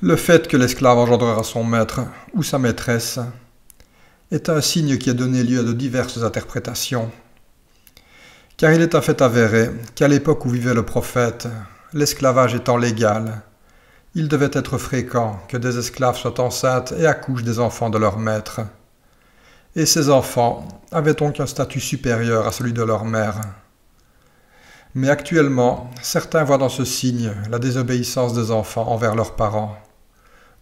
Le fait que l'esclave engendrera son maître ou sa maîtresse est un signe qui a donné lieu à de diverses interprétations, car il est un fait avéré qu'à l'époque où vivait le prophète, l'esclavage étant légal, il devait être fréquent que des esclaves soient enceintes et accouchent des enfants de leur maître. Et ces enfants avaient donc un statut supérieur à celui de leur mère. Mais actuellement, certains voient dans ce signe la désobéissance des enfants envers leurs parents,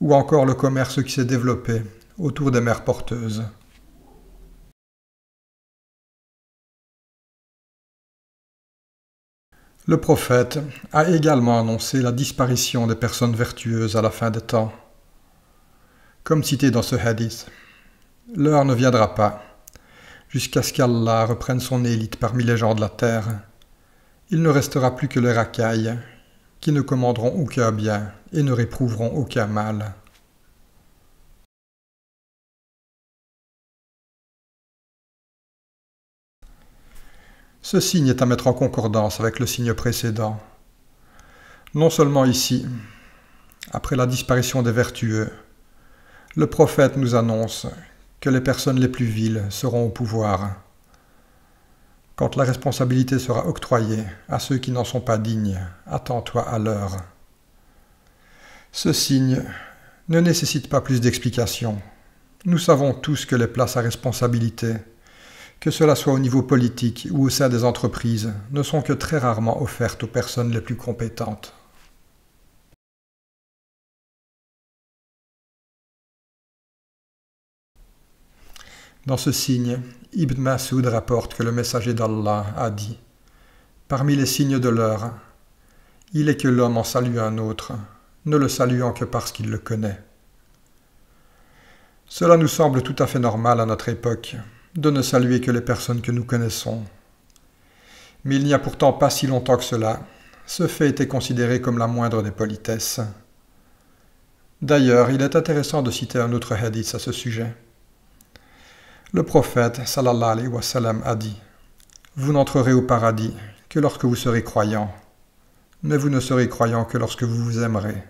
ou encore le commerce qui s'est développé autour des mères porteuses. Le prophète a également annoncé la disparition des personnes vertueuses à la fin des temps. Comme cité dans ce hadith, « L'heure ne viendra pas, jusqu'à ce qu'Allah reprenne son élite parmi les gens de la terre. Il ne restera plus que les racailles, qui ne commanderont aucun bien et ne réprouveront aucun mal. » Ce signe est à mettre en concordance avec le signe précédent. Non seulement ici, après la disparition des vertueux, le prophète nous annonce que les personnes les plus viles seront au pouvoir, quand la responsabilité sera octroyée à ceux qui n'en sont pas dignes. Attends-toi à l'heure. Ce signe ne nécessite pas plus d'explications. Nous savons tous que les places à responsabilité, que cela soit au niveau politique ou au sein des entreprises, ne sont que très rarement offertes aux personnes les plus compétentes. Dans ce signe, Ibn Mas'ud rapporte que le messager d'Allah a dit « Parmi les signes de l'heure, il est que l'homme en salue un autre, ne le saluant que parce qu'il le connaît. » Cela nous semble tout à fait normal à notre époque, de ne saluer que les personnes que nous connaissons. Mais il n'y a pourtant pas si longtemps que cela, ce fait était considéré comme la moindre des politesses. D'ailleurs, il est intéressant de citer un autre hadith à ce sujet. Le prophète, sallallahu alayhi wa sallam, a dit « Vous n'entrerez au paradis que lorsque vous serez croyant, mais vous ne serez croyant que lorsque vous vous aimerez.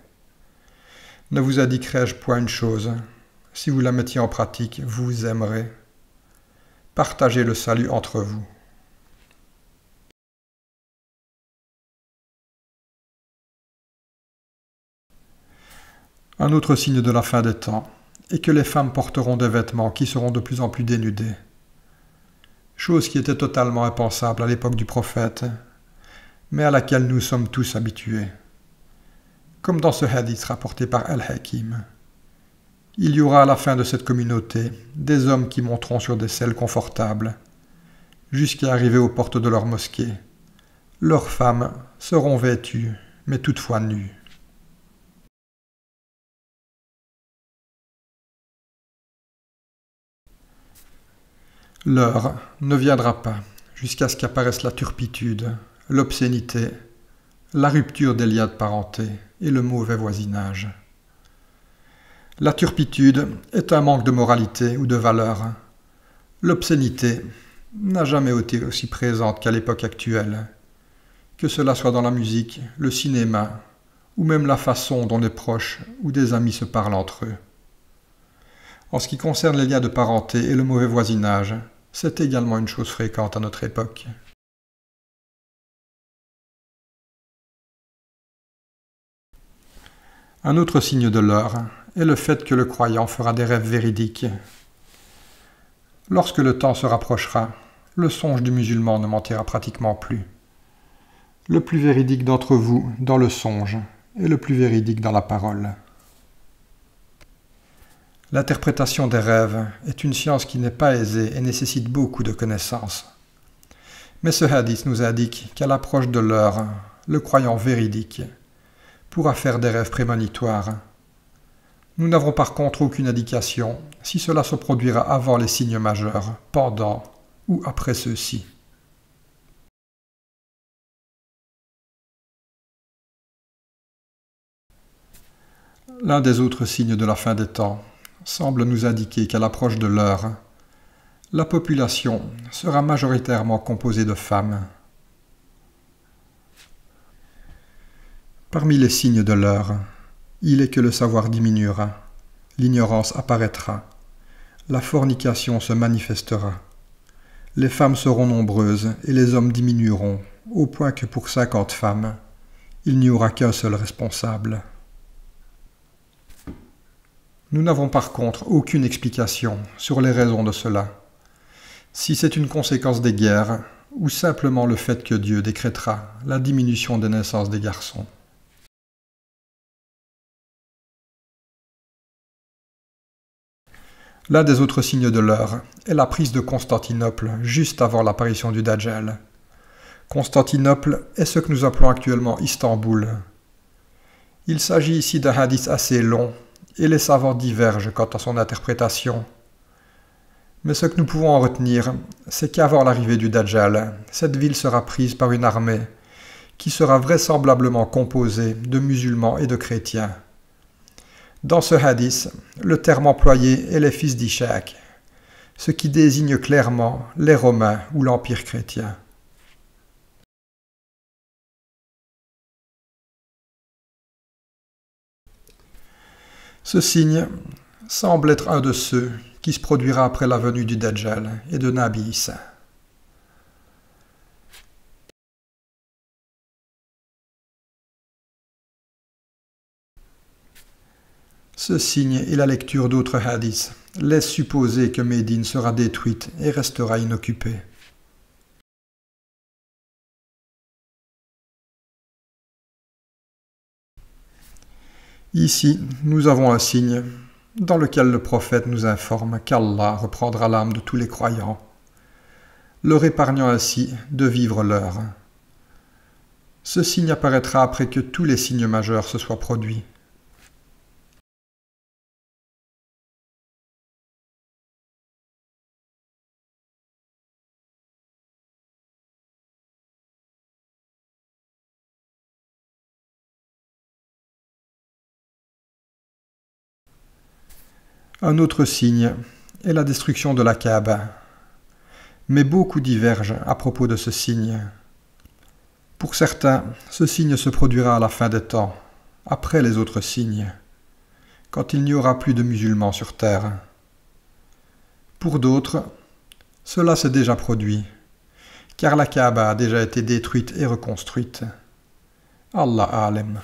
Ne vous indiquerai-je point une chose, si vous la mettiez en pratique, vous vous aimerez. Partagez le salut entre vous. » Un autre signe de la fin des temps est que les femmes porteront des vêtements qui seront de plus en plus dénudés. Chose qui était totalement impensable à l'époque du prophète, mais à laquelle nous sommes tous habitués. Comme dans ce hadith rapporté par Al-Hakim, il y aura à la fin de cette communauté des hommes qui monteront sur des selles confortables, jusqu'à arriver aux portes de leur mosquée. Leurs femmes seront vêtues, mais toutefois nues. L'heure ne viendra pas jusqu'à ce qu'apparaisse la turpitude, l'obscénité, la rupture des liens de parenté et le mauvais voisinage. La turpitude est un manque de moralité ou de valeur. L'obscénité n'a jamais été aussi présente qu'à l'époque actuelle, que cela soit dans la musique, le cinéma, ou même la façon dont des proches ou des amis se parlent entre eux. En ce qui concerne les liens de parenté et le mauvais voisinage, c'est également une chose fréquente à notre époque. Un autre signe de l'heure est le fait que le croyant fera des rêves véridiques. Lorsque le temps se rapprochera, le songe du musulman ne mentira pratiquement plus. Le plus véridique d'entre vous dans le songe et le plus véridique dans la parole. L'interprétation des rêves est une science qui n'est pas aisée et nécessite beaucoup de connaissances. Mais ce hadith nous indique qu'à l'approche de l'heure, le croyant véridique pourra faire des rêves prémonitoires. Nous n'avons par contre aucune indication si cela se produira avant les signes majeurs, pendant ou après ceux-ci. L'un des autres signes de la fin des temps semble nous indiquer qu'à l'approche de l'heure, la population sera majoritairement composée de femmes. Parmi les signes de l'heure, il est que le savoir diminuera, l'ignorance apparaîtra, la fornication se manifestera. Les femmes seront nombreuses et les hommes diminueront, au point que pour 50 femmes, il n'y aura qu'un seul responsable. Nous n'avons par contre aucune explication sur les raisons de cela. Si c'est une conséquence des guerres, ou simplement le fait que Dieu décrétera la diminution des naissances des garçons. L'un des autres signes de l'heure est la prise de Constantinople juste avant l'apparition du Dajjal. Constantinople est ce que nous appelons actuellement Istanbul. Il s'agit ici d'un hadith assez long et les savants divergent quant à son interprétation. Mais ce que nous pouvons en retenir, c'est qu'avant l'arrivée du Dajjal, cette ville sera prise par une armée qui sera vraisemblablement composée de musulmans et de chrétiens. Dans ce hadith, le terme employé est les fils d'Ishaq, ce qui désigne clairement les Romains ou l'Empire chrétien. Ce signe semble être un de ceux qui se produira après la venue du Dajjal et de Nabi Issa. Ce signe et la lecture d'autres hadiths laissent supposer que Médine sera détruite et restera inoccupée. Ici, nous avons un signe dans lequel le prophète nous informe qu'Allah reprendra l'âme de tous les croyants, leur épargnant ainsi de vivre l'heure. Ce signe apparaîtra après que tous les signes majeurs se soient produits. Un autre signe est la destruction de la Kaaba. Mais beaucoup divergent à propos de ce signe. Pour certains, ce signe se produira à la fin des temps, après les autres signes, quand il n'y aura plus de musulmans sur terre. Pour d'autres, cela s'est déjà produit, car la Kaaba a déjà été détruite et reconstruite. Allah Alem.